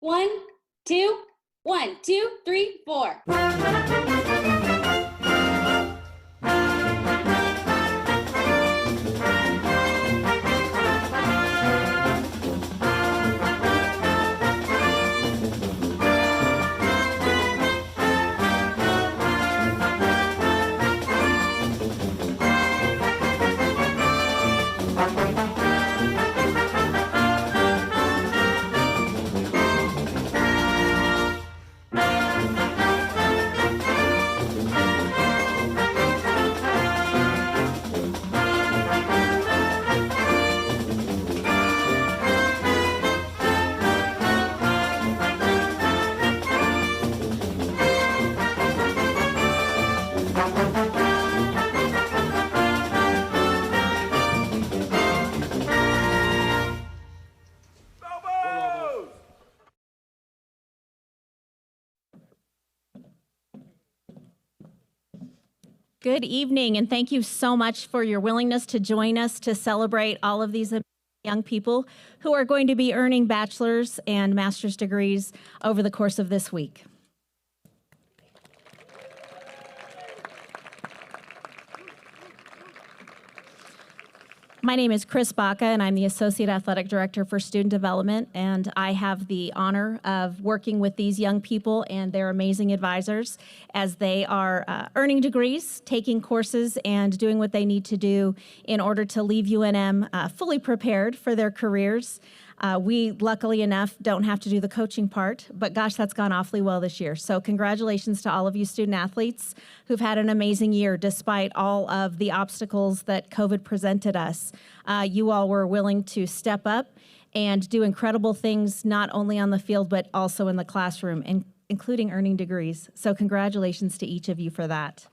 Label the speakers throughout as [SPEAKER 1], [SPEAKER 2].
[SPEAKER 1] 1, 2, 1, 2, 3, 4.
[SPEAKER 2] Good evening, and thank you so much for your willingness to join us to celebrate all of these young people who are going to be earning bachelor's and master's degrees over the course of this week. My name is Chris Baca, and I'm the Associate Athletic Director for Student Development, and I have the honor of working with these young people and their amazing advisors as they are earning degrees, taking courses, and doing what they need to do in order to leave UNM fully prepared for their careers. We, luckily enough, don't have to do the coaching part, but gosh, that's gone awfully well this year. So congratulations to all of you student athletes who've had an amazing year despite all of the obstacles that COVID presented us. You all were willing to step up and do incredible things, not only on the field, but also in the classroom, including earning degrees. So congratulations to each of you for that.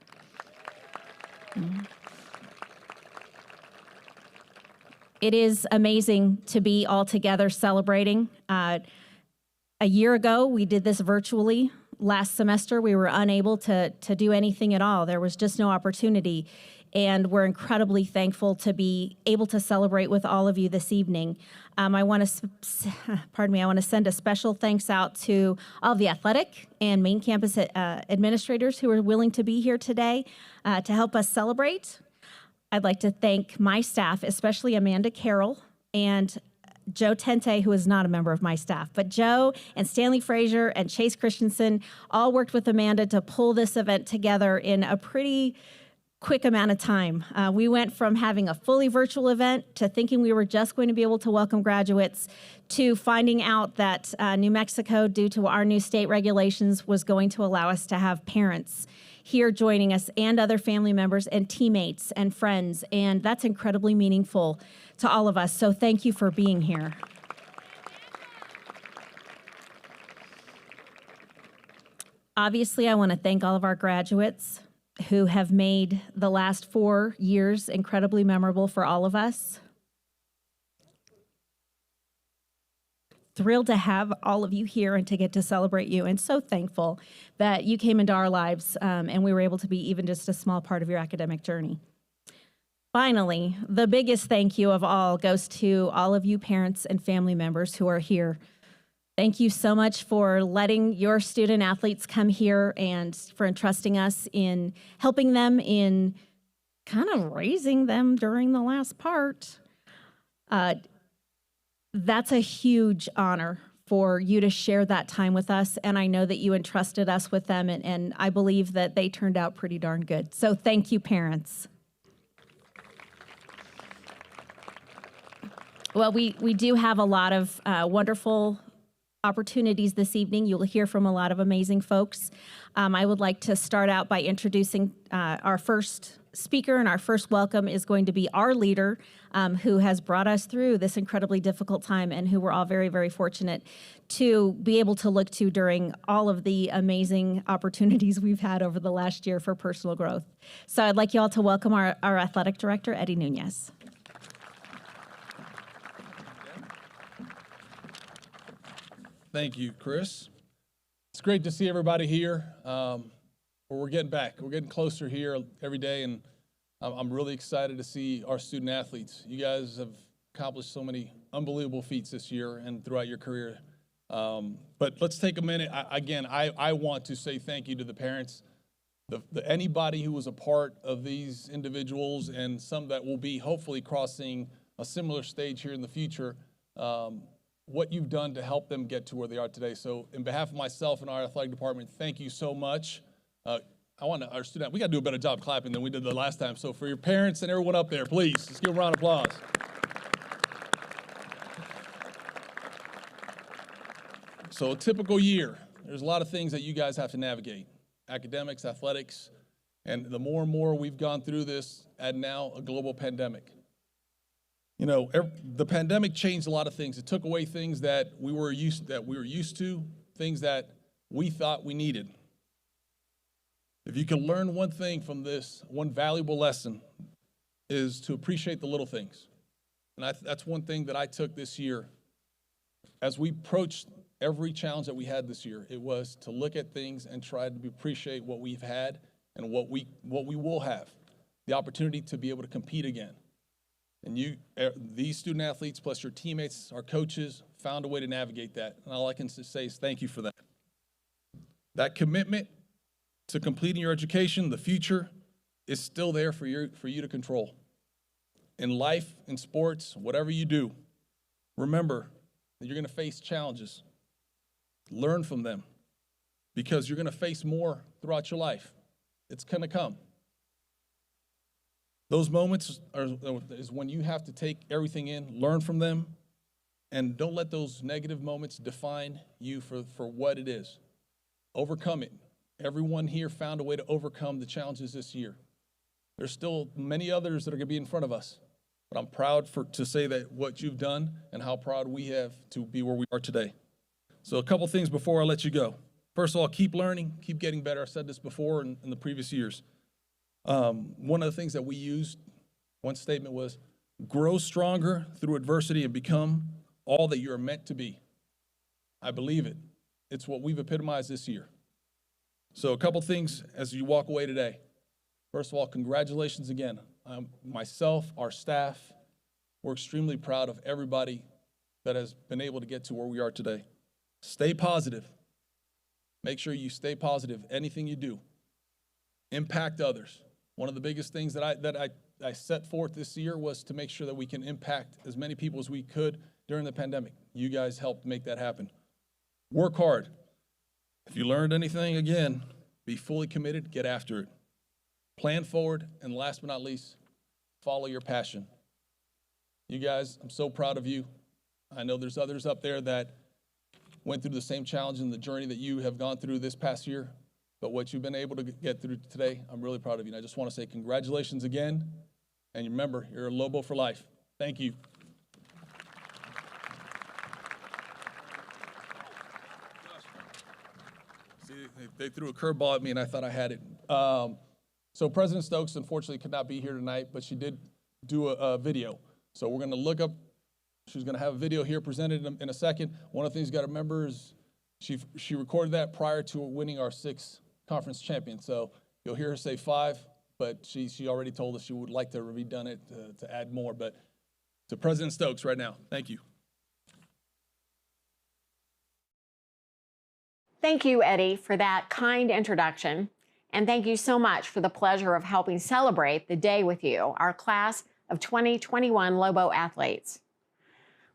[SPEAKER 2] It is amazing to be all together celebrating. A year ago, we did this virtually. Last semester, we were unable to do anything at all. There was just no opportunity. And we're incredibly thankful to be able to celebrate with all of you this evening. I want to send a special thanks out to all of the athletic and main campus administrators who are willing to be here today to help us celebrate. I'd like to thank my staff, especially Amanda Carroll and Joe Tente, who is not a member of my staff, but Joe and Stanley Frazier and Chase Christensen all worked with Amanda to pull this event together in a pretty quick amount of time. We went from having a fully virtual event to thinking we were just going to be able to welcome graduates to finding out that New Mexico, due to our new state regulations, was going to allow us to have parents here joining us and other family members and teammates and friends, and that's incredibly meaningful to all of us, so thank you for being here. Obviously, I want to thank all of our graduates who have made the last 4 years incredibly memorable for all of us. Thrilled to have all of you here and to get to celebrate you, and so thankful that you came into our lives and we were able to be even just a small part of your academic journey. Finally, the biggest thank you of all goes to all of you parents and family members who are here. Thank you so much for letting your student athletes come here and for entrusting us in helping them in kind of raising them during the last part. That's a huge honor for you to share that time with us, and I know that you entrusted us with them, and I believe that they turned out pretty darn good. So thank you, parents. Well, we do have a lot of wonderful opportunities this evening. You'll hear from a lot of amazing folks. I would like to start out by introducing our first speaker, and our first welcome is going to be our leader who has brought us through this incredibly difficult time and who we're all very, very fortunate to be able to look to during all of the amazing opportunities we've had over the last year for personal growth. So I'd like you all to welcome our athletic director, Eddie Nuñez.
[SPEAKER 3] Thank you, Chris. It's great to see everybody here. We're getting back. We're getting closer here every day, and I'm really excited to see our student athletes. You guys have accomplished so many unbelievable feats this year and throughout your career, But let's take a minute. I want to say thank you to the parents, anybody who was a part of these individuals and some that will be hopefully crossing a similar stage here in the future, what you've done to help them get to where they are today. So in behalf of myself and our athletic department, thank you so much. Our student, we got to do a better job clapping than we did the last time. So for your parents and everyone up there, please, let's give them a round of applause. So a typical year, there's a lot of things that you guys have to navigate. Academics, athletics, and the more and more we've gone through this, and now a global pandemic. You know, the pandemic changed a lot of things. It took away things that we were used to, things that we thought we needed. If you can learn one thing from this, one valuable lesson, is to appreciate the little things. And that's one thing that I took this year. As we approached every challenge that we had this year, it was to look at things and try to appreciate what we've had and what we will have, the opportunity to be able to compete again. And these student athletes plus your teammates, our coaches, found a way to navigate that. And all I can say is thank you for that. That commitment to completing your education, the future, is still there for you to control. In life, in sports, whatever you do, remember that you're going to face challenges. Learn from them, because you're going to face more throughout your life. It's going to come. Those moments is when you have to take everything in, learn from them, and don't let those negative moments define you for what it is. Overcome it. Everyone here found a way to overcome the challenges this year. There's still many others that are going to be in front of us, but I'm proud to say that what you've done and how proud we have to be where we are today. So a couple things before I let you go. First of all, keep learning, keep getting better. I said this before in the previous years. One of the things that we used, one statement was, grow stronger through adversity and become all that you're meant to be. I believe it. It's what we've epitomized this year. So a couple things as you walk away today. First of all, congratulations again. Myself, our staff, we're extremely proud of everybody that has been able to get to where we are today. Stay positive. Make sure you stay positive. Anything you do, impact others. One of the biggest things that I set forth this year was to make sure that we can impact as many people as we could during the pandemic. You guys helped make that happen. Work hard. If you learned anything, again, be fully committed, get after it. Plan forward, and last but not least, follow your passion. You guys, I'm so proud of you. I know there's others up there that went through the same challenge in the journey that you have gone through this past year, but what you've been able to get through today, I'm really proud of you. And I just want to say congratulations again, and remember, you're a Lobo for life. Thank you. They threw a curveball at me, and I thought I had it. So President Stokes, unfortunately, could not be here tonight, but she did do a video. So we're going to look up. She's going to have a video here presented in a second. One of the things you got to remember is she recorded that prior to winning our 6th conference champion. So you'll hear her say 5, but she already told us she would like to have redone it to add more. But to President Stokes right now, thank you.
[SPEAKER 4] Thank you, Eddie, for that kind introduction. And thank you so much for the pleasure of helping celebrate the day with you, our class of 2021 Lobo athletes.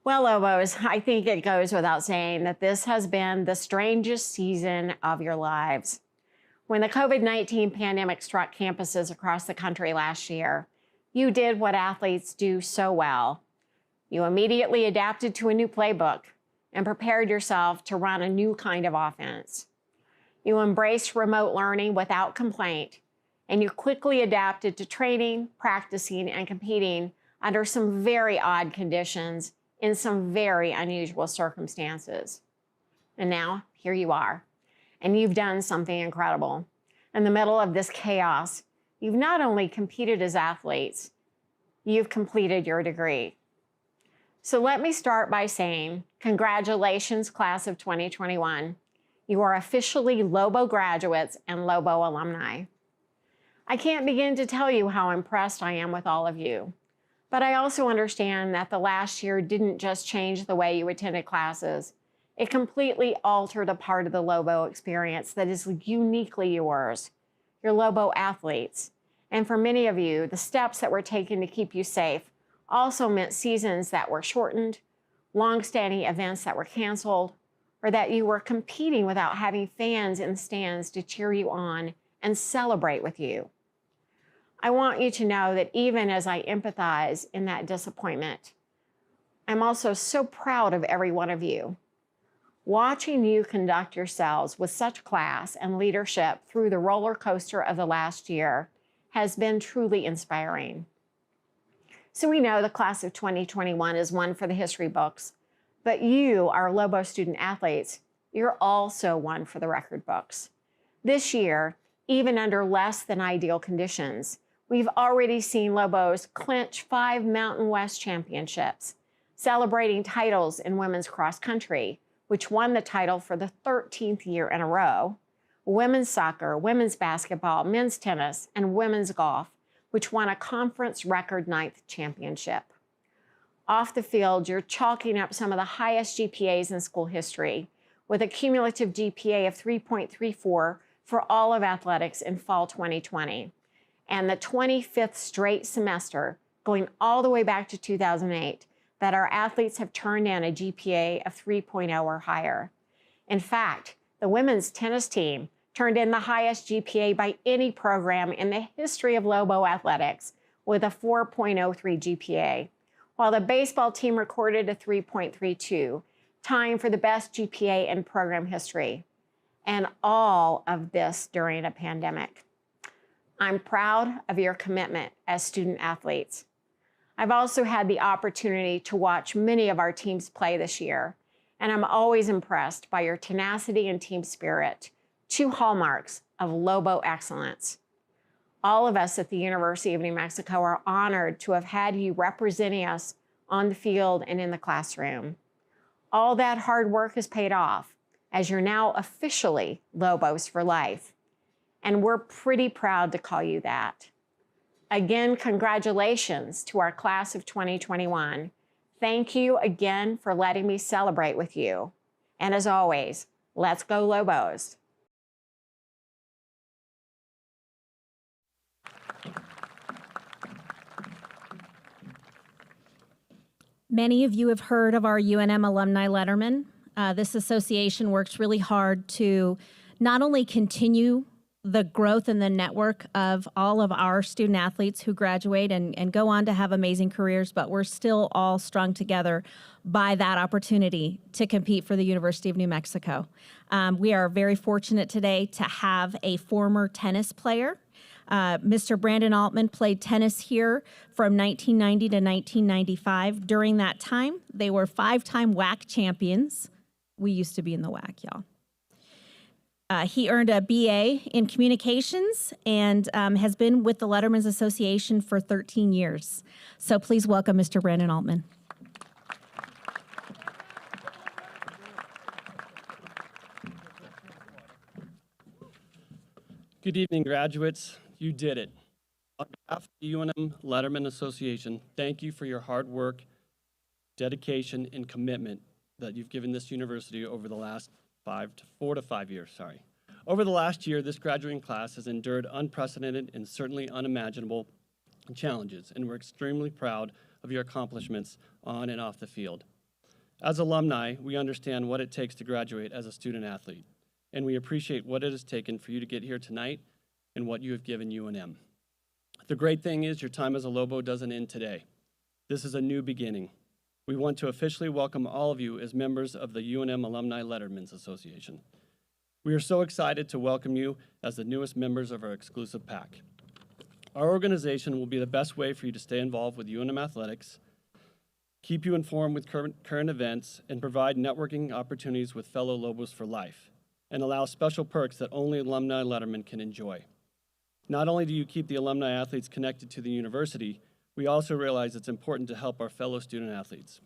[SPEAKER 4] Well, Lobos, I think it goes without saying that this has been the strangest season of your lives. When the COVID-19 pandemic struck campuses across the country last year, you did what athletes do so well. You immediately adapted to a new playbook and prepared yourself to run a new kind of offense. You embraced remote learning without complaint, and you quickly adapted to training, practicing, and competing under some very odd conditions in some very unusual circumstances. And now, here you are, and you've done something incredible. In the middle of this chaos, you've not only competed as athletes, you've completed your degree. So let me start by saying, congratulations, class of 2021. You are officially Lobo graduates and Lobo alumni. I can't begin to tell you how impressed I am with all of you, but I also understand that the last year didn't just change the way you attended classes, It completely altered a part of the Lobo experience that is uniquely yours, your Lobo athletes. And for many of you, the steps that were taken to keep you safe also meant seasons that were shortened, long-standing events that were canceled, or that you were competing without having fans in the stands to cheer you on and celebrate with you. I want you to know that even as I empathize in that disappointment, I'm also so proud of every one of you. Watching you conduct yourselves with such class and leadership through the roller coaster of the last year has been truly inspiring. So we know the class of 2021 is one for the history books, but you, our Lobo student athletes, you're also one for the record books. This year, even under less than ideal conditions, we've already seen Lobos clinch 5 Mountain West championships, celebrating titles in women's cross country, which won the title for the 13th year in a row, women's soccer, women's basketball, men's tennis, and women's golf, which won a conference record 9th championship. Off the field, you're chalking up some of the highest GPAs in school history, with a cumulative GPA of 3.34 for all of athletics in fall 2020, and the 25th straight semester, going all the way back to 2008, that our athletes have turned in a GPA of 3.0 or higher. In fact, the women's tennis team turned in the highest GPA by any program in the history of Lobo athletics with a 4.03 GPA, while the baseball team recorded a 3.32, tying for the best GPA in program history. And all of this during a pandemic. I'm proud of your commitment as student athletes. I've also had the opportunity to watch many of our teams play this year, and I'm always impressed by your tenacity and team spirit, 2 hallmarks of Lobo excellence. All of us at the University of New Mexico are honored to have had you representing us on the field and in the classroom. All that hard work has paid off, as you're now officially Lobos for life, and we're pretty proud to call you that. Again, congratulations to our class of 2021. Thank you again for letting me celebrate with you. And as always, let's go Lobos.
[SPEAKER 2] Many of you have heard of our UNM Alumni Lettermen. This association works really hard to not only continue the growth and the network of all of our student athletes who graduate and go on to have amazing careers, but we're still all strung together by that opportunity to compete for the University of New Mexico. We are very fortunate today to have a former tennis player. Mr. Brandon Altman played tennis here from 1990 to 1995. During that time, they were 5-time WAC champions. We used to be in the WAC, y'all. He earned a BA in communications and has been with the Lettermen's Association for 13 years. So please welcome Mr. Brandon Altman.
[SPEAKER 5] Good evening, graduates. You did it. On behalf of the UNM Lettermen Association, thank you for your hard work, dedication, and commitment that you've given this university over the last 4 to 5 years. Over the last year, this graduating class has endured unprecedented and certainly unimaginable challenges, and we're extremely proud of your accomplishments on and off the field. As alumni, we understand what it takes to graduate as a student athlete, and we appreciate what it has taken for you to get here tonight and what you have given UNM. The great thing is your time as a Lobo doesn't end today. This is a new beginning. We want to officially welcome all of you as members of the UNM Alumni Lettermen's Association. We are so excited to welcome you as the newest members of our exclusive pack. Our organization will be the best way for you to stay involved with UNM athletics, keep you informed with current events, and provide networking opportunities with fellow Lobos for life, and allow special perks that only alumni Lettermen can enjoy. Not only do you keep the alumni athletes connected to the university, we also realize it's important to help our fellow student athletes.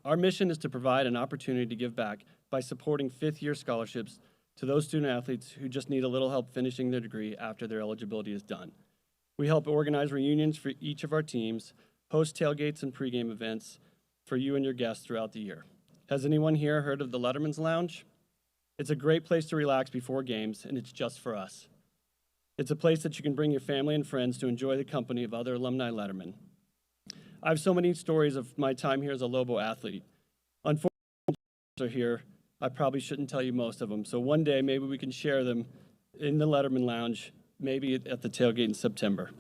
[SPEAKER 5] Our mission is to provide an opportunity to give back by supporting fifth-year scholarships to those student athletes who just need a little help finishing their degree after their eligibility is done. We help organize reunions for each of our teams, host tailgates and pregame events for you and your guests throughout the year. Has anyone here heard of the Lettermen's Lounge? It's a great place to relax before games, and it's just for us. It's a place that you can bring your family and friends to enjoy the company of other alumni Lettermen. I have so many stories of my time here as a Lobo athlete. Unfortunately, are here. I probably shouldn't tell you most of them, so one day maybe we can share them in the Lettermen Lounge, maybe at the tailgate in September.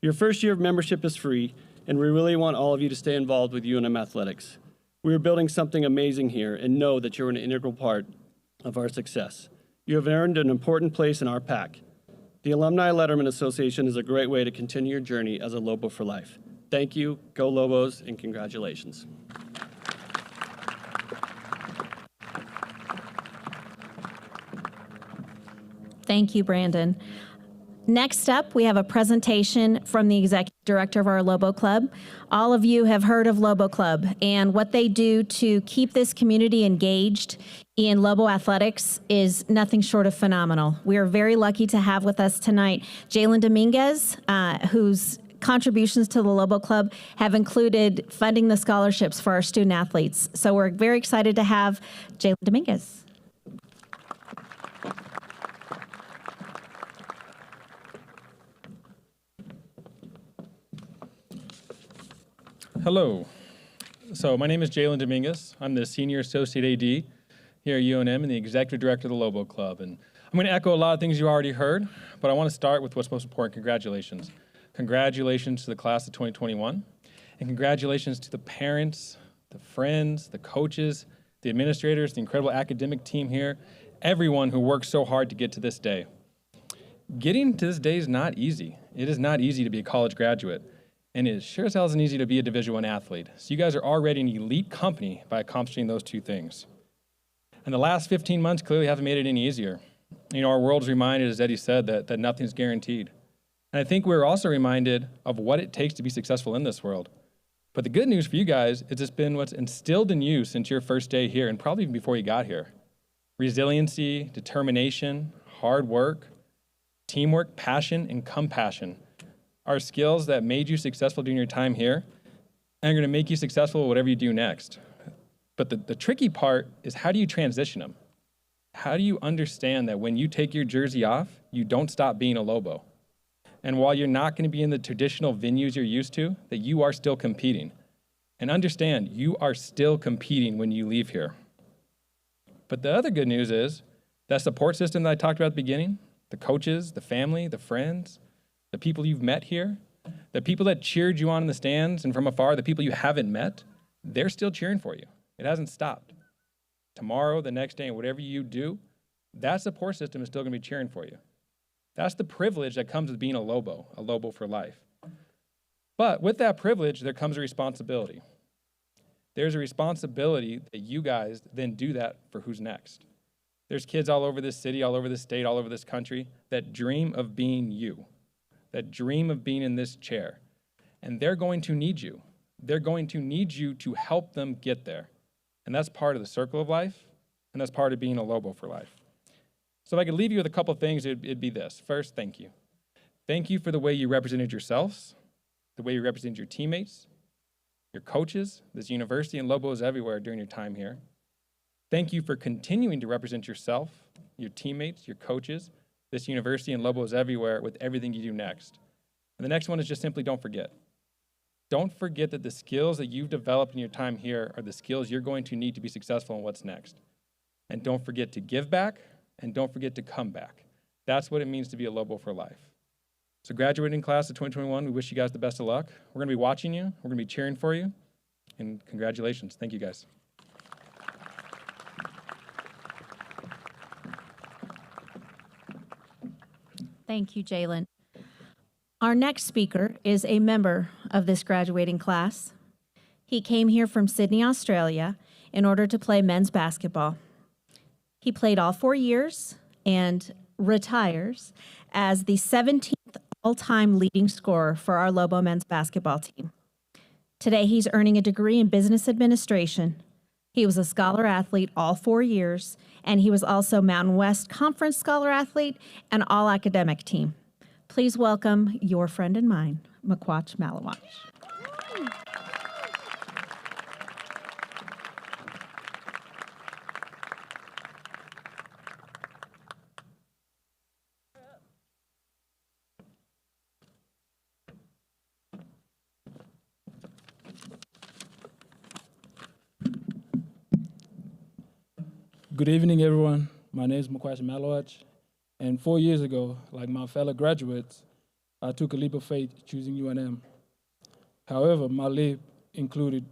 [SPEAKER 5] Your first year of membership is free, and we really want all of you to stay involved with UNM athletics. We are building something amazing here and know that you're an integral part of our success. You have earned an important place in our pack. The Alumni Lettermen Association is a great way to continue your journey as a Lobo for life. Thank you, go Lobos, and congratulations.
[SPEAKER 2] Thank you, Brandon. Next up, we have a presentation from the executive director of our Lobo Club. All of you have heard of Lobo Club and what they do to keep this community engaged in Lobo athletics is nothing short of phenomenal. We are very lucky to have with us tonight Jalen Dominguez, whose contributions to the Lobo Club have included funding the scholarships for our student athletes. So we're very excited to have Jalen Dominguez.
[SPEAKER 6] Hello. So my name is Jalen Dominguez. I'm the Senior Associate AD here at UNM and the Executive Director of the Lobo Club. And I'm going to echo a lot of things you already heard, but I want to start with what's most important. Congratulations. Congratulations to the class of 2021, and congratulations to the parents, the friends, the coaches, the administrators, the incredible academic team here, everyone who worked so hard to get to this day. Getting to this day is not easy. It is not easy to be a college graduate. And it sure as hell isn't easy to be a Division I athlete. So you guys are already an elite company by accomplishing those two things. And the last 15 months clearly haven't made it any easier. You know, our world's reminded, as Eddie said, that nothing's guaranteed. And I think we're also reminded of what it takes to be successful in this world. But the good news for you guys is it's been what's instilled in you since your first day here, and probably even before you got here. Resiliency, determination, hard work, teamwork, passion, and compassion are skills that made you successful during your time here and are going to make you successful whatever you do next. But the tricky part is, how do you transition them? How do you understand that when you take your jersey off, you don't stop being a Lobo? And while you're not going to be in the traditional venues you're used to, that you are still competing. And understand, you are still competing when you leave here. But the other good news is that support system that I talked about at the beginning, the coaches, the family, the friends, the people you've met here, the people that cheered you on in the stands and from afar, the people you haven't met, they're still cheering for you. It hasn't stopped. Tomorrow, the next day, and whatever you do, that support system is still going to be cheering for you. That's the privilege that comes with being a Lobo for life. But with that privilege, there comes a responsibility. There's a responsibility that you guys then do that for who's next. There's kids all over this city, all over this state, all over this country that dream of being you, that dream of being in this chair. And they're going to need you. They're going to need you to help them get there. And that's part of the circle of life, and that's part of being a Lobo for life. So if I could leave you with a couple of things, it'd be this. First, thank you. Thank you for the way you represented yourselves, the way you represented your teammates, your coaches, this university, and Lobos everywhere during your time here. Thank you for continuing to represent yourself, your teammates, your coaches, this university, and Lobos everywhere with everything you do next. And the next one is just simply don't forget. Don't forget that the skills that you've developed in your time here are the skills you're going to need to be successful in what's next. And don't forget to give back, and don't forget to come back. That's what it means to be a Lobo for life. So graduating class of 2021, we wish you guys the best of luck. We're going to be watching you. We're going to be cheering for you. And congratulations. Thank you, guys.
[SPEAKER 2] Thank you, Jalen. Our next speaker is a member of this graduating class. He came here from Sydney, Australia, in order to play men's basketball. He played all 4 years and retires as the 17th all-time leading scorer for our Lobo men's basketball team. Today, he's earning a degree in business administration. He was a scholar athlete all 4 years, and he was also Mountain West Conference scholar athlete and all-academic team. Please welcome your friend and mine, Makwach Malawach.
[SPEAKER 7] Good evening, everyone. My name is Natasha, and 4 years ago, like my fellow graduates, I took a leap of faith choosing UNM. However, my leap included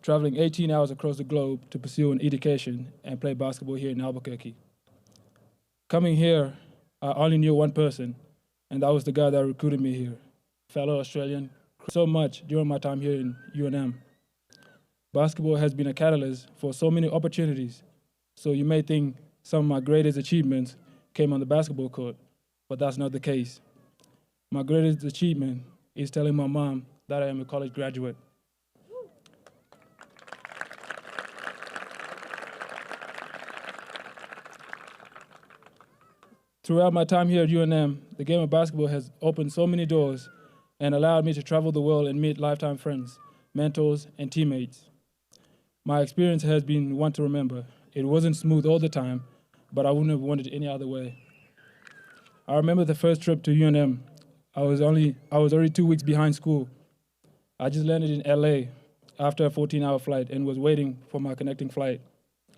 [SPEAKER 7] traveling 18 hours across the globe to pursue an education and play basketball here in Albuquerque. Coming here, I only knew one person, and that was the guy that recruited me here, fellow Australian. So much during my time here in UNM. Basketball has been a catalyst for so many opportunities, so you may think some of my greatest achievements came on the basketball court, but that's not the case. My greatest achievement is telling my mom that I am a college graduate. Throughout my time here at UNM, the game of basketball has opened so many doors and allowed me to travel the world and meet lifetime friends, mentors, and teammates. My experience has been one to remember. It wasn't smooth all the time, but I wouldn't have wanted it any other way. I remember the first trip to UNM. I was already 2 weeks behind school. I just landed in LA after a 14-hour flight and was waiting for my connecting flight.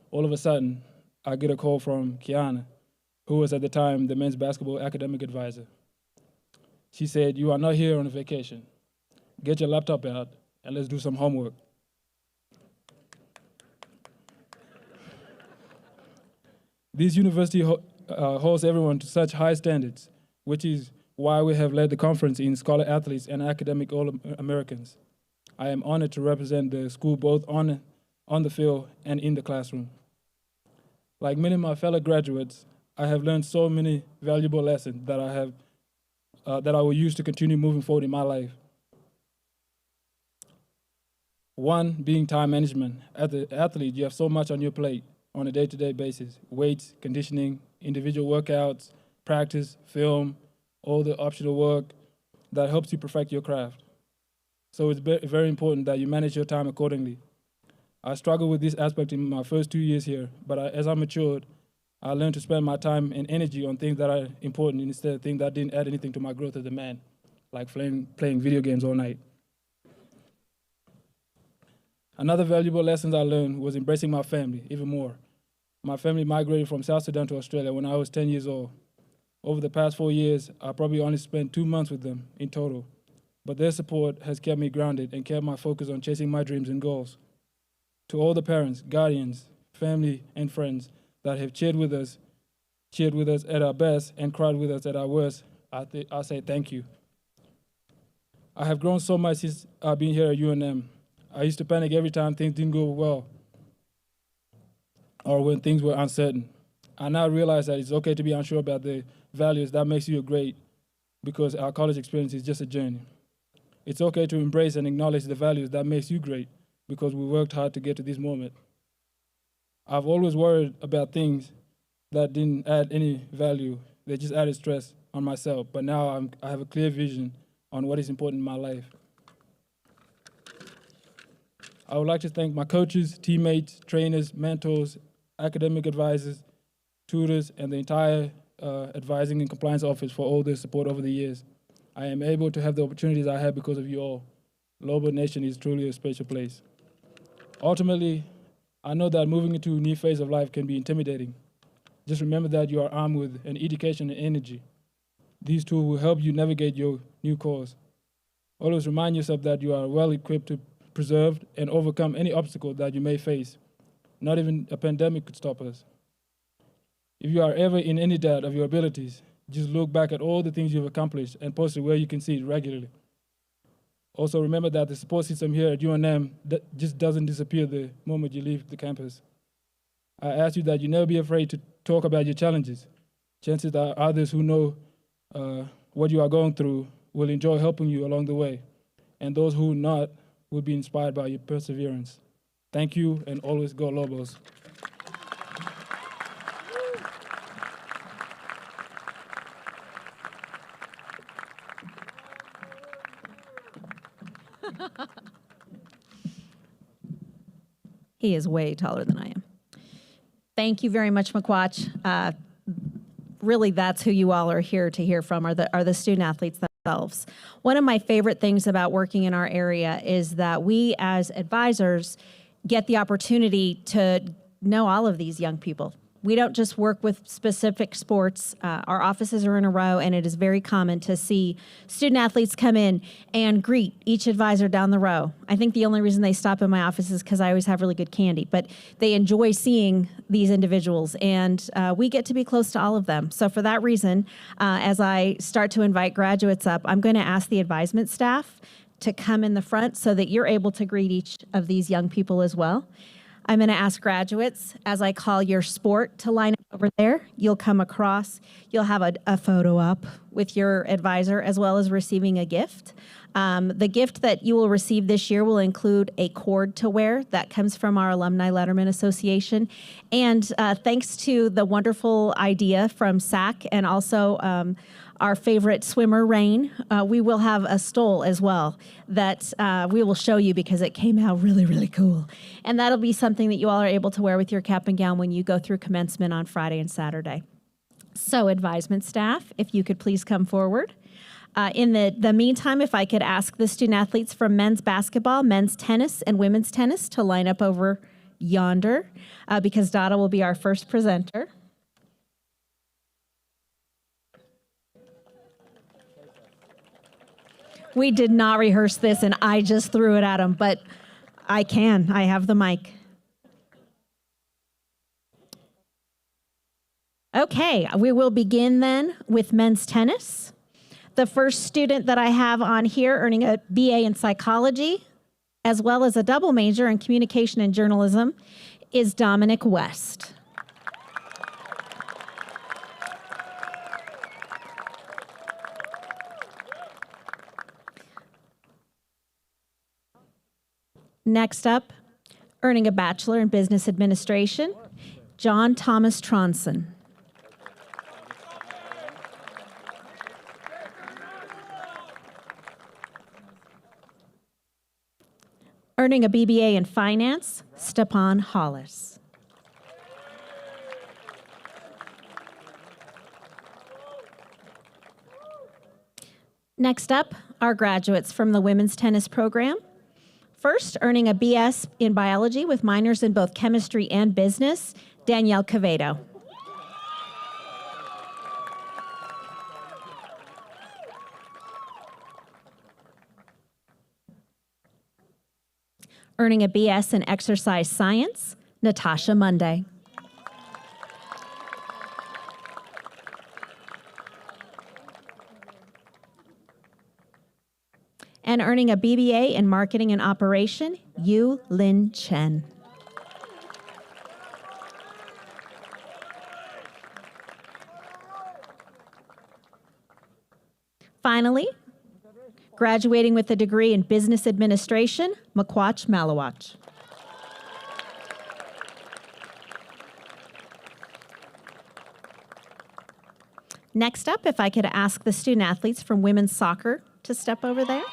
[SPEAKER 7] All of a sudden, I get a call from Kiana, who was at the time the men's basketball academic advisor. She said, "You are not here on a vacation. Get your laptop out and let's do some homework." This university holds everyone to such high standards, which is why we have led the conference in scholar athletes and academic All-Americans. I am honored to represent the school both on the field and in the classroom. Like many of my fellow graduates, I have learned so many valuable lessons that I will use to continue moving forward in my life. One being time management. As an athlete, you have so much on your plate on a day-to-day basis: weights, conditioning, individual workouts, practice, film, all the optional work that helps you perfect your craft. So it's very important that you manage your time accordingly. I struggled with this aspect in my first 2 years here, but as I matured, I learned to spend my time and energy on things that are important instead of things that didn't add anything to my growth as a man, like playing video games all night. Another valuable lesson I learned was embracing my family even more. My family migrated from South Sudan to Australia when I was 10 years old. Over the past 4 years, I probably only spent 2 months with them in total, but their support has kept me grounded and kept my focus on chasing my dreams and goals. To all the parents, guardians, family, and friends that have cheered with us at our best and cried with us at our worst, I say thank you. I have grown so much since I've been here at UNM. I used to panic every time things didn't go well or when things were uncertain. I now realize that it's okay to be unsure about the values that makes you great, because our college experience is just a journey. It's okay to embrace and acknowledge the values that makes you great, because we worked hard to get to this moment. I've always worried about things that didn't add any value. They just added stress on myself. But now I have a clear vision on what is important in my life. I would like to thank my coaches, teammates, trainers, mentors, academic advisors, tutors, and the entire advising and compliance office for all their support over the years. I am able to have the opportunities I have because of you all. Lobo Nation is truly a special place. Ultimately, I know that moving into a new phase of life can be intimidating. Just remember that you are armed with an education and energy. These tools will help you navigate your new course. Always remind yourself that you are well equipped to preserve and overcome any obstacle that you may face. Not even a pandemic could stop us. If you are ever in any doubt of your abilities, just look back at all the things you've accomplished and post it where you can see it regularly. Also remember that the support system here at UNM just doesn't disappear the moment you leave the campus. I ask you that you never be afraid to talk about your challenges. Chances are others who know what you are going through will enjoy helping you along the way, and those who not will be inspired by your perseverance. Thank you, and always go Lobos.
[SPEAKER 2] He is way taller than I am. Thank you very much, McQuatch. Really, that's who you all are here to hear from, are the student athletes themselves. One of my favorite things about working in our area is that we as advisors get the opportunity to know all of these young people. We don't just work with specific sports. Our offices are in a row, and it is very common to see student athletes come in and greet each advisor down the row. I think the only reason they stop in my office is because I always have really good candy, but they enjoy seeing these individuals, and we get to be close to all of them. So for that reason, as I start to invite graduates up, I'm going to ask the advisement staff to come in the front so that you're able to greet each of these young people as well. I'm going to ask graduates, as I call your sport, to line up over there. You'll come across. You'll have a photo up with your advisor, as well as receiving a gift. The gift that you will receive this year will include a cord to wear that comes from our Alumni Lettermen Association. And thanks to the wonderful idea from SAC and also our favorite swimmer, Rain, we will have a stole as well that we will show you because it came out really, really cool. And that'll be something that you all are able to wear with your cap and gown when you go through commencement on Friday and Saturday. So advisement staff, if you could please come forward. In the meantime, if I could ask the student athletes from men's basketball, men's tennis, and women's tennis to line up over yonder because Dada will be our first presenter. We did not rehearse this, and I just threw it at him, but I can. I have the mic. Okay, we will begin then with men's tennis. The first student that I have on here earning a BA in psychology, as well as a double major in communication and journalism, is Dominic West. Next up, earning a bachelor in business administration, John Thomas Tronson. Earning a BBA in finance, Stepan Hollis. Next up, our graduates from the women's tennis program. First, earning a BS in biology with minors in both chemistry and business, Danielle Cavedo. Earning a BS in exercise science, Natasha Munday. And earning a BBA in marketing and operation, Yu Lin Chen. Finally, graduating with a degree in business administration, Makwach Malawach. Next up, if I could ask the student athletes from women's soccer to step over there.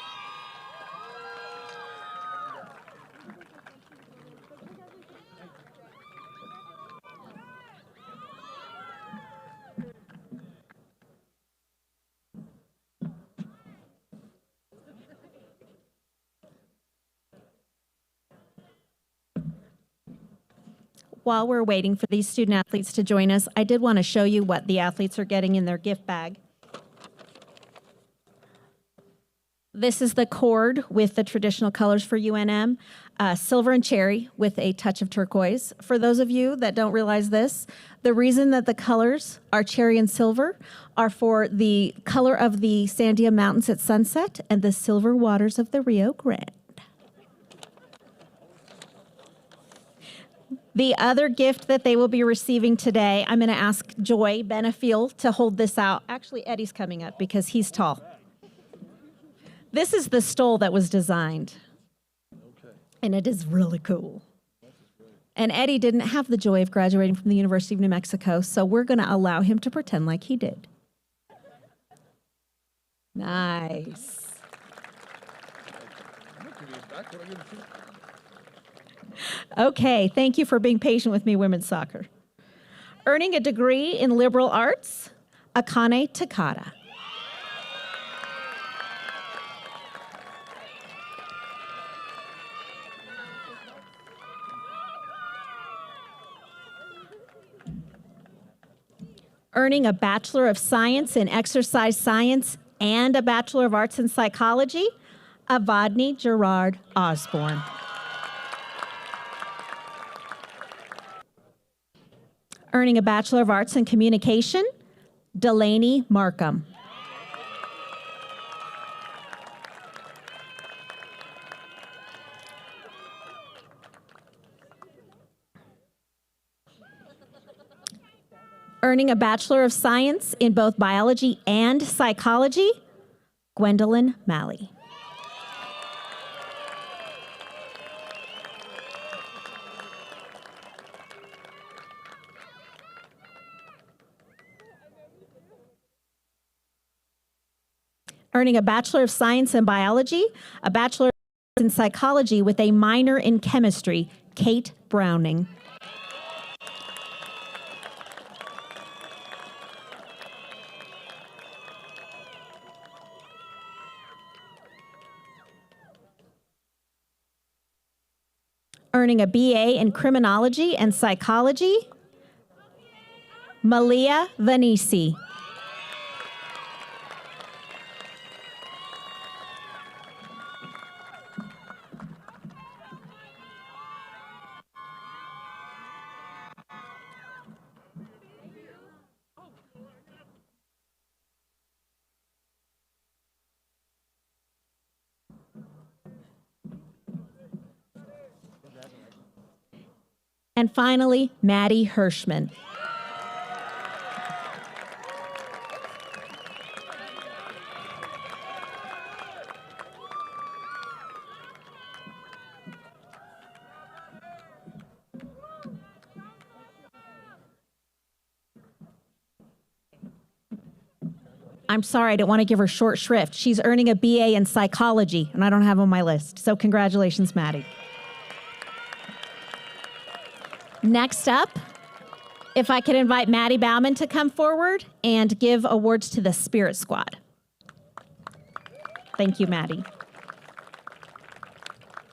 [SPEAKER 2] While we're waiting for these student athletes to join us, I did want to show you what the athletes are getting in their gift bag. This is the cord with the traditional colors for UNM, silver and cherry with a touch of turquoise. For those of you that don't realize this, the reason that the colors are cherry and silver are for the color of the Sandia Mountains at sunset and the silver waters of the Rio Grande. The other gift that they will be receiving today, I'm going to ask Joy Benefiel to hold this out. Actually, Eddie's coming up because he's tall. This is the stole that was designed. Okay. And it is really cool. And Eddie didn't have the joy of graduating from the University of New Mexico, so we're going to allow him to pretend like he did. Nice. Okay, thank you for being patient with me, women's soccer. Earning a degree in liberal arts, Akane Takada. Earning a Bachelor of Science in Exercise Science and a Bachelor of Arts in Psychology, Avadney Gerard-Osbourne. Earning a Bachelor of Arts in Communication, Delaney Markham. Earning a Bachelor of Science in both Biology and Psychology, Gwendolyn Maly. Earning a Bachelor of Science in Biology, a Bachelor in Psychology with a minor in Chemistry, Kate Browning. Earning a BA in Criminology and Psychology, Malia Vanisi. And finally, Maddie Hirschman. I'm sorry, I didn't want to give her short shrift. She's earning a BA in Psychology, and I don't have on my list. So congratulations, Maddie. Next up, if I could invite Maddie Bauman to come forward and give awards to the Spirit Squad. Thank you, Maddie.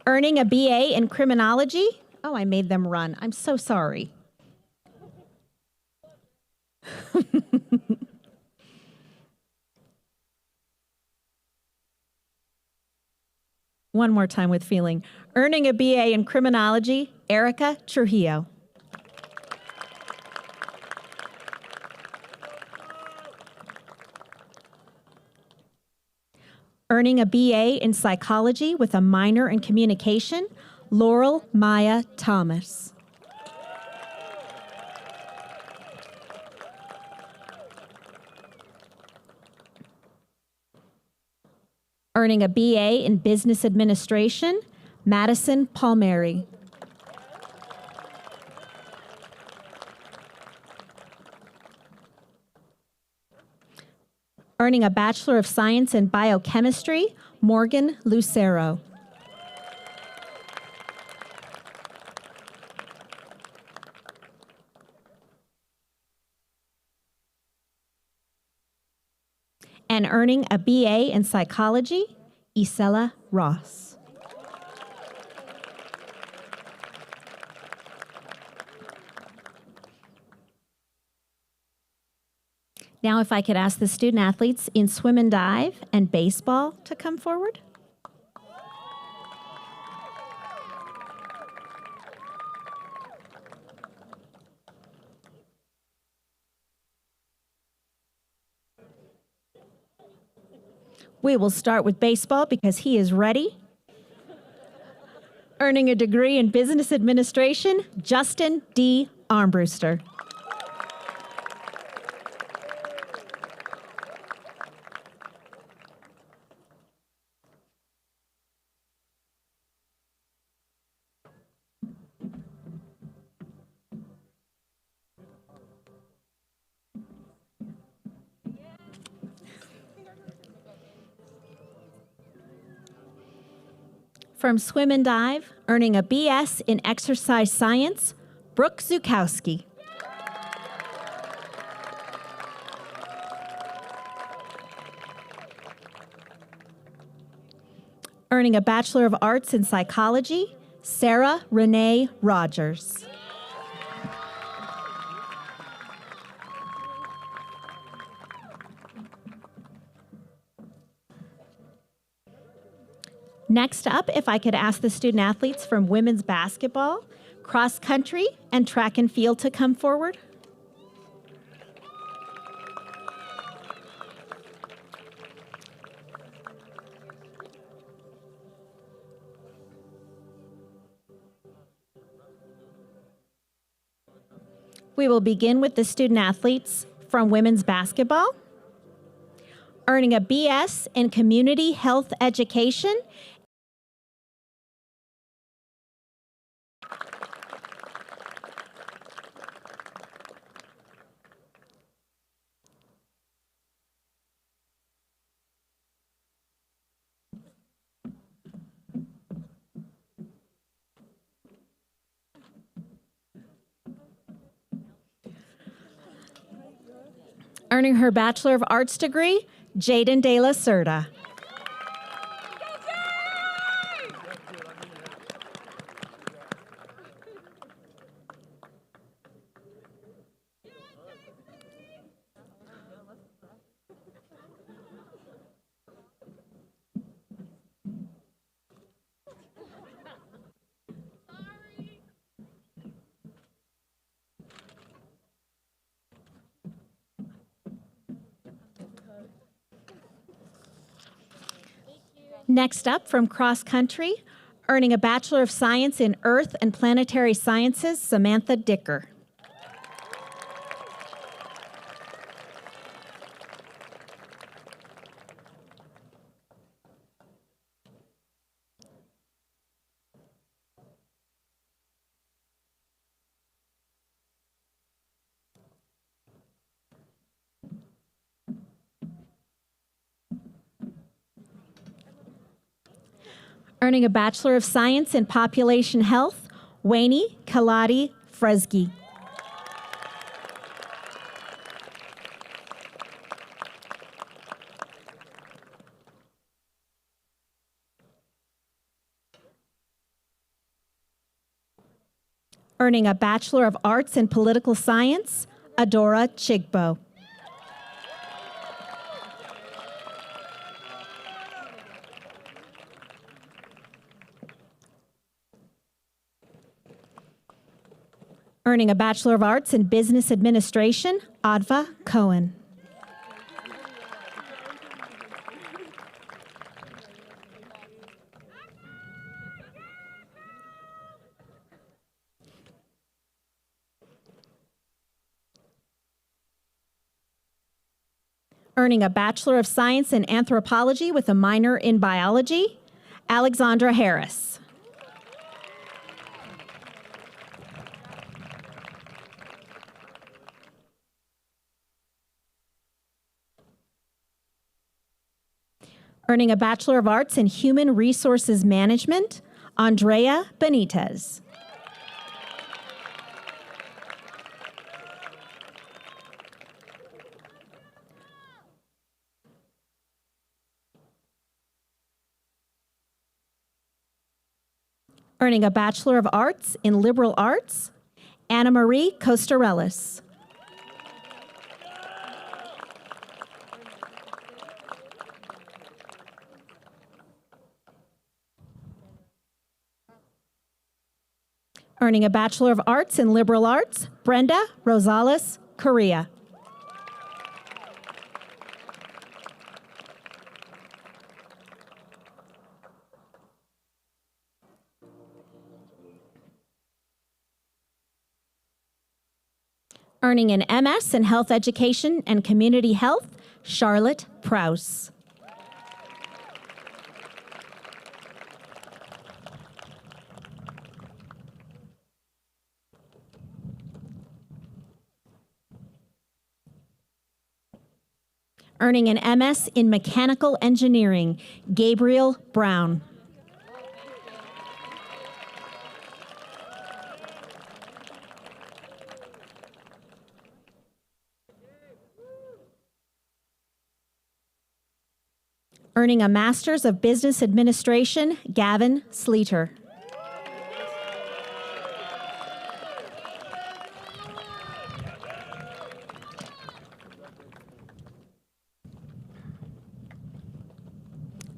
[SPEAKER 2] Earning a BA in Criminology. Oh, I made them run. I'm so sorry. One more time with feeling. Earning a BA in Criminology, Erica Trujillo. Earning a BA in Psychology with a minor in Communication, Laurel Maya Thomas. Earning a BA in Business Administration, Madison Palmieri. Earning a Bachelor of Science in Biochemistry, Morgan Lucero. And earning a BA in Psychology, Isela Ross. Now, if I could ask the student athletes in swim and dive and baseball to come forward. We will start with baseball because he is ready. Earning a degree in Business Administration, Justin D. Armbruster. From swim and dive, earning a BS in Exercise Science, Brooke Zukowski. Earning a Bachelor of Arts in Psychology, Sarah Renee Rogers. Next up, if I could ask the student athletes from women's basketball, cross country, and track and field to come forward. We will begin with the student athletes from women's basketball, earning a BS in Community Health Education. Earning her Bachelor of Arts degree, Jaden De La Cerda. Next up, from cross country, earning a Bachelor of Science in Earth and Planetary Sciences, Samantha Dicker. Earning a Bachelor of Science in Population Health, Wayne Kaladi Fresky. Earning a Bachelor of Arts in Political Science, Adora Chigbo. Earning a Bachelor of Arts in Business Administration, Adva Cohen. Earning a Bachelor of Science in Anthropology with a minor in Biology, Alexandra Harris. Earning a Bachelor of Arts in Human Resources Management, Andrea Benitez. Earning a Bachelor of Arts in Liberal Arts, Anna Marie Costarellis. Earning a Bachelor of Arts in Liberal Arts, Brenda Rosales Correa. Earning an MS in Health Education and Community Health, Charlotte Prouse. Earning an MS in Mechanical Engineering, Gabriel Brown. Earning a Master's of Business Administration, Gavin Sleeter.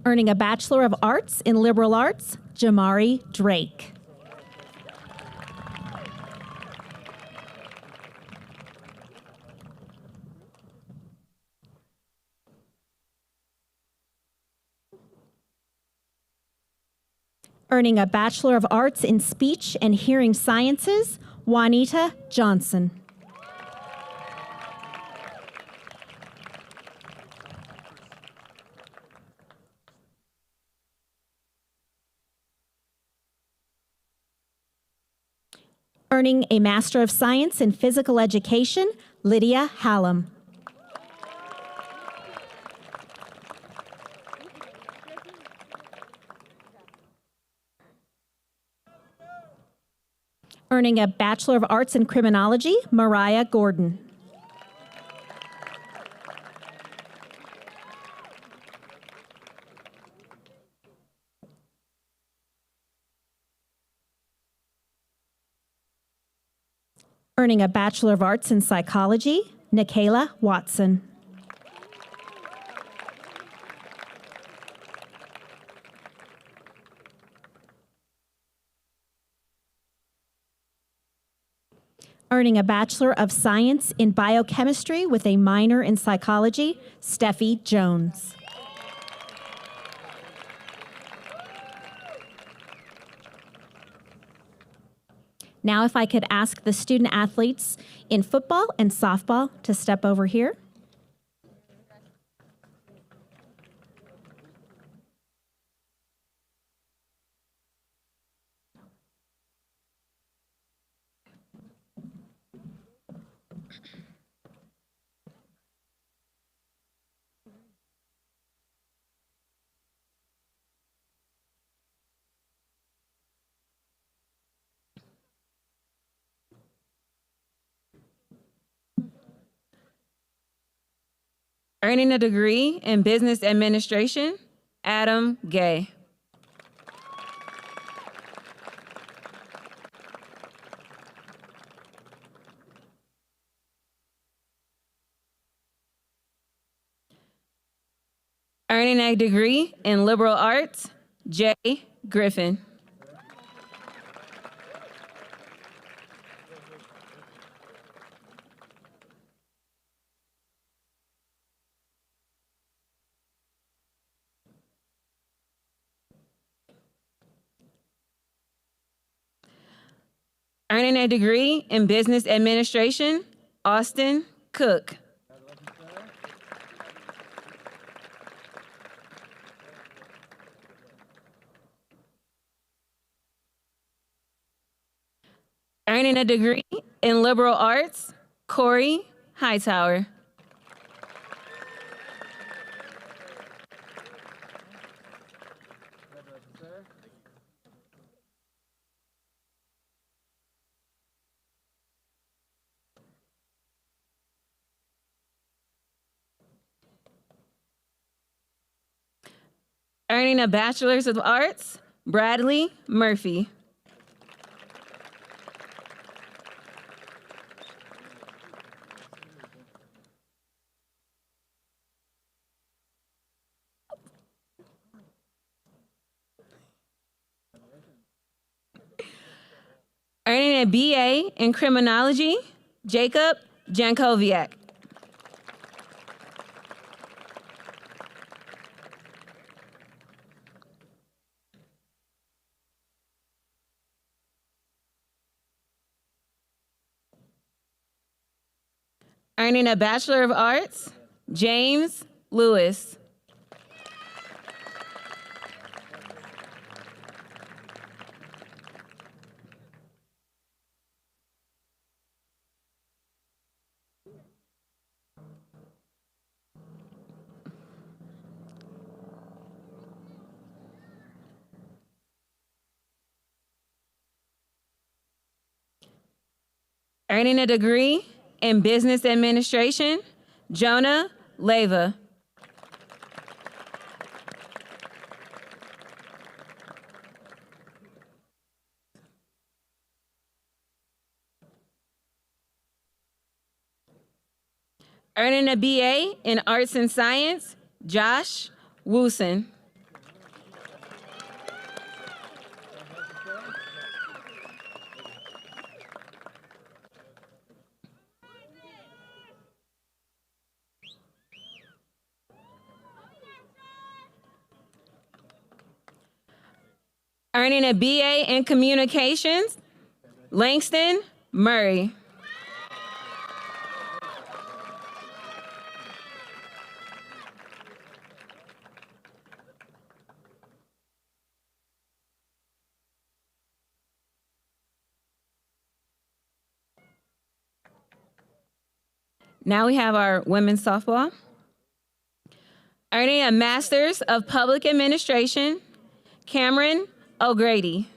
[SPEAKER 2] Earning a Bachelor of Arts in Liberal Arts, Jamari Drake. Earning a Bachelor of Arts in Speech and Hearing Sciences, Juanita Johnson. Earning a Master of Science in Physical Education, Lydia Hallam. Earning a Bachelor of Arts in Criminology, Mariah Gordon. Earning a Bachelor of Arts in Psychology, Nikayla Watson. Earning a Bachelor of Science in Biochemistry with a minor in Psychology, Steffi Jones. Now, if I could ask the student athletes in football and softball to step over here.
[SPEAKER 8] Earning a degree in business administration, Adam Gay. Earning a degree in liberal arts, Jay Griffin. Earning a degree in business administration, Austin Cook. Earning a degree in liberal arts, Corey Hightower. Earning a Bachelor's of Arts, Bradley Murphy. Earning a BA in Criminology, Jacob Jankowiak. Earning a Bachelor of Arts, James Lewis. Earning a degree in business administration, Jonah Leva. Earning a BA in arts and science, Josh Woosen. Earning a BA in Communications, Langston Murray. Now we have our women's softball. Earning a Master's of Public Administration, Cameryn O'Grady.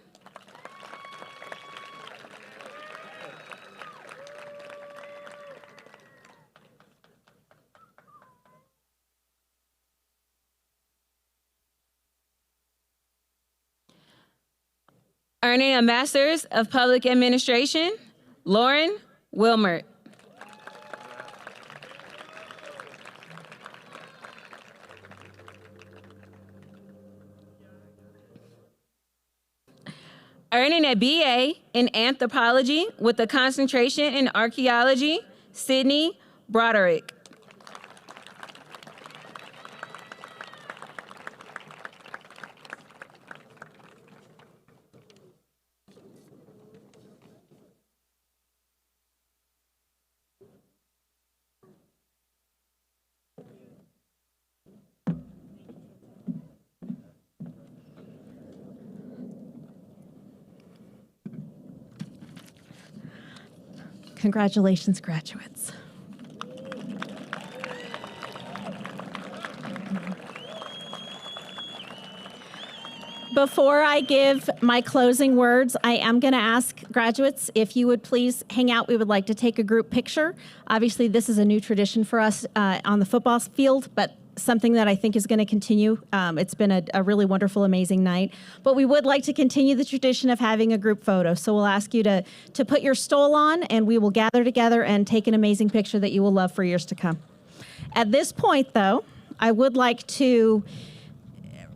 [SPEAKER 8] Earning a Master's of Public Administration, Lauren Wilmert. Earning a BA in Anthropology with a concentration in Archaeology, Sydney Broderick.
[SPEAKER 2] Congratulations, graduates. Before I give my closing words, I am going to ask graduates if you would please hang out. We would like to take a group picture. Obviously, this is a new tradition for us on the football field, but something that I think is going to continue. It's been a really wonderful, amazing night. But we would like to continue the tradition of having a group photo. So we'll ask you to put your stole on, and we will gather together and take an amazing picture that you will love for years to come. At this point, though, I would like to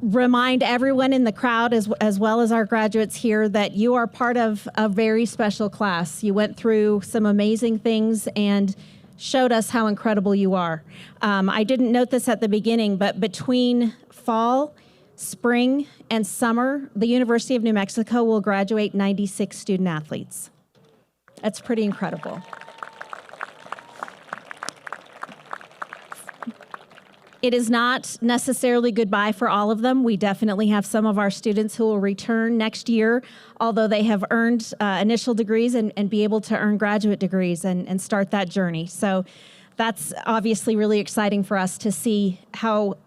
[SPEAKER 2] remind everyone in the crowd, as well as our graduates here, that you are part of a very special class. You went through some amazing things and showed us how incredible you are. I didn't note this at the beginning, but between fall, spring, and summer, the University of New Mexico will graduate 96 student athletes. That's pretty incredible. It is not necessarily goodbye for all of them. We definitely have some of our students who will return next year, although they have earned initial degrees and be able to earn graduate degrees and start that journey. So that's obviously really exciting for us to see how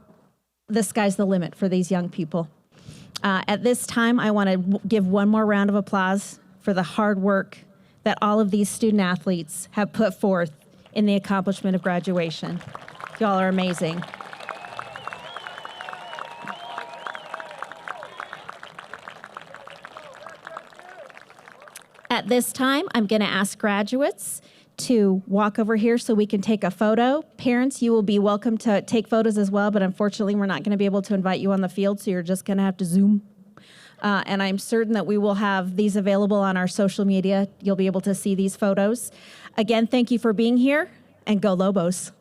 [SPEAKER 2] the sky's the limit for these young people. At this time, I want to give one more round of applause for the hard work that all of these student athletes have put forth in the accomplishment of graduation. Y'all are amazing. At this time, I'm going to ask graduates to walk over here so we can take a photo. Parents, you will be welcome to take photos as well, but unfortunately, we're not going to be able to invite you on the field, so you're just going to have to Zoom. And I'm certain that we will have these available on our social media. You'll be able to see these photos. Again, thank you for being here, and go Lobos.